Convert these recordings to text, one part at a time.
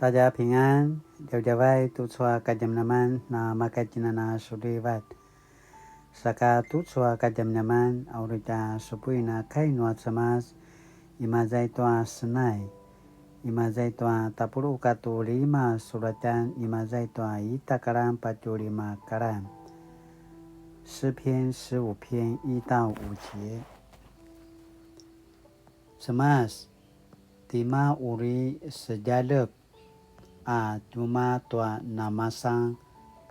大家平安，大家外tu chua kajam naman na makajina na sulivat. Saka tu chua kajam naman aurita supui na kainua samas imazai toa senai. Imazai toa tapuru katu 5 suratan imazai toa itakaran 45 karan. 诗篇15篇1到5节。Semas Tima uri sejalep Tuma tua namasang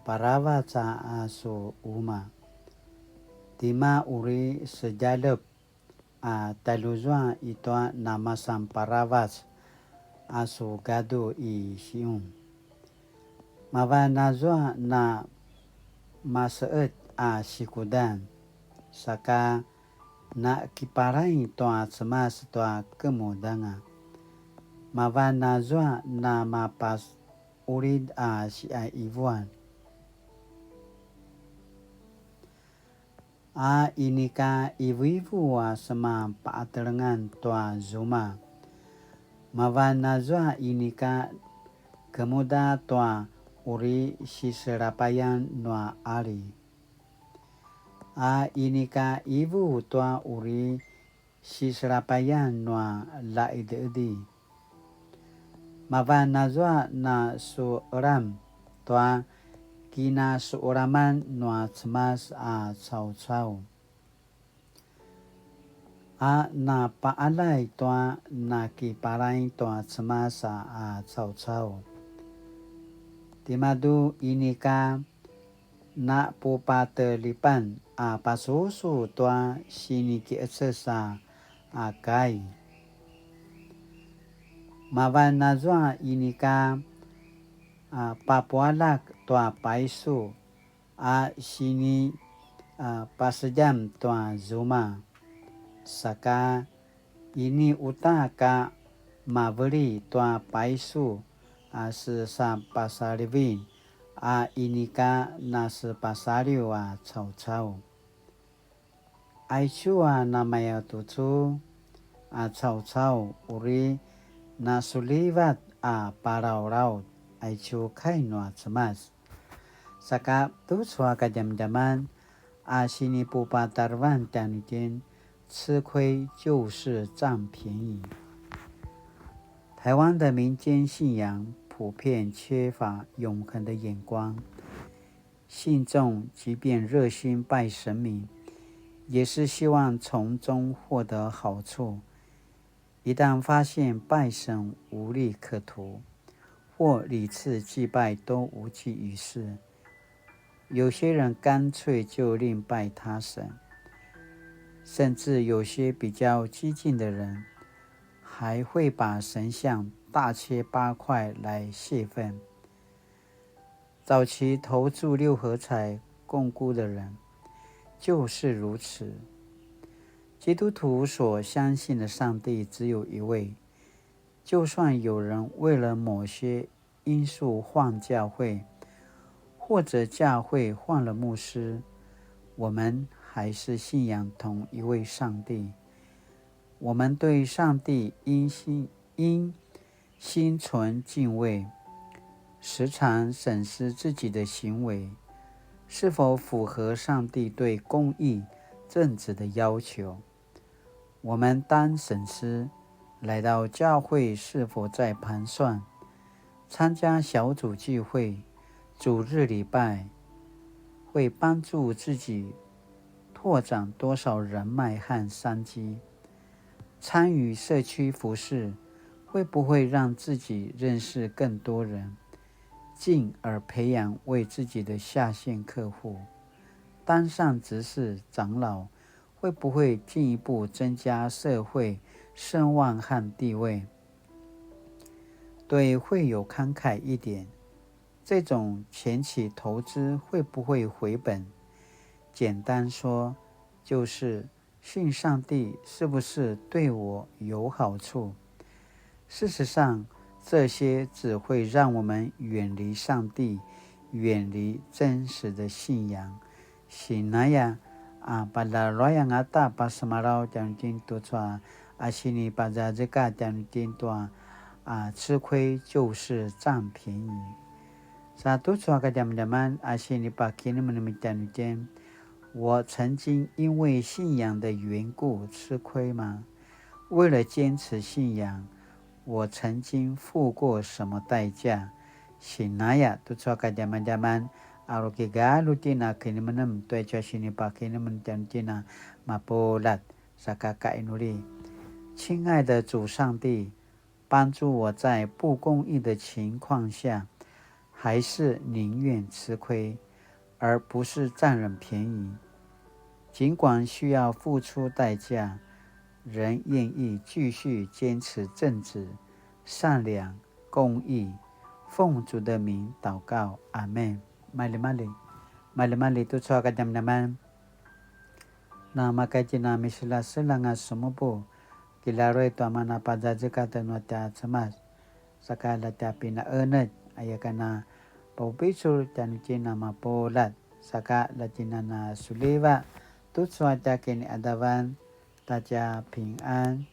parawa sa aso uma. Tima uri sejalep taluzwa itoa namasang parawas aso gado i siung. Mawa nazwa na maseet sikudan saka na kiparai toa semas toa kemudanga. Mawa nazwa na mapas urid si ivuan. Inika ivu sama paatalengan toa zuma. Mawa nazwa inika kemuda toa uri siserapayan noa ali. Inika ivu toa uri siserapayan noa laidedi. Mawa nazwa na suoram toa kina suoraman noa cemas cau-cau. Na paalai toa na kiparai toa cemas cau-cau. Timadu inika na pupatelipan pasusu toa sini kiesesa kai. Mawa nazwa inika papualak toa paisu sini pasejam toa zuma. Saka ini utaka mabeli toa paisu sesa pasarivin inika na sepasariu cau-cau. Aisyua namaya tutu cau-cau uri na sulivat parau-raut aicu kainua cemas. Saka tu chua kajam-jaman sini pupatarwan tanitin 吃亏就是占便宜。台湾的民间信仰普遍缺乏永恒的眼光，信众即便热心拜神明，也是希望从中获得好处。一旦发现拜神无利可图，或屡次祭拜都无济于事，有些人干脆就另拜他神，甚至有些比较激进的人还会把神像大切8块来泄愤。早期投注6合彩共估的人就是如此。基督徒所相信的上帝只有一位，就算有人为了某些因素换教会，或者教会换了牧师，我们还是信仰同一位上帝。我们对上帝应心存敬畏，时常审视自己的行为是否符合上帝对公义、正直的要求。我们当审思来到教会是否在盘算，参加小组聚会、主日礼拜会帮助自己拓展多少人脉和商机，参与社区服事会不会让自己认识更多人，进而培养为自己的下线客户，当上执事长老会不会进一步增加社会声望和地位？对会友慷慨一点，这种前期投资会不会回本？简单说，就是信上帝是不是对我有好处？事实上，这些只会让我们远离上帝，远离真实的信仰。Sinaya pada royang ata pas semarau jam tin tu tua asini pada jeka jam tin tua 吃亏就是占便宜。Satu suaka jam-jaman asini pakini menemikian我曾经因为信仰的缘故吃亏吗？为了坚持信仰，我曾经付过什么代价？Sinaya tu suaka jam-jaman arukiga lutina kini menem tuaja sini pakini menemikian mapolat sakaka inuli。亲爱的主上帝，帮助我在不公义的情况下，还是宁愿吃亏，而不是占人便宜。尽管需要付出代价，仍愿意继续坚持正直、善良、公义。奉主的名祷告，阿们。Mali tu suaka jam-jaman na makajina misila selanga sumupo kilaro ito amana padzadzikata nuata cemas sakala tapina enet ayakana paupisul tanucina mapolat saka latina na suliva tu suata kini adavan taja 平安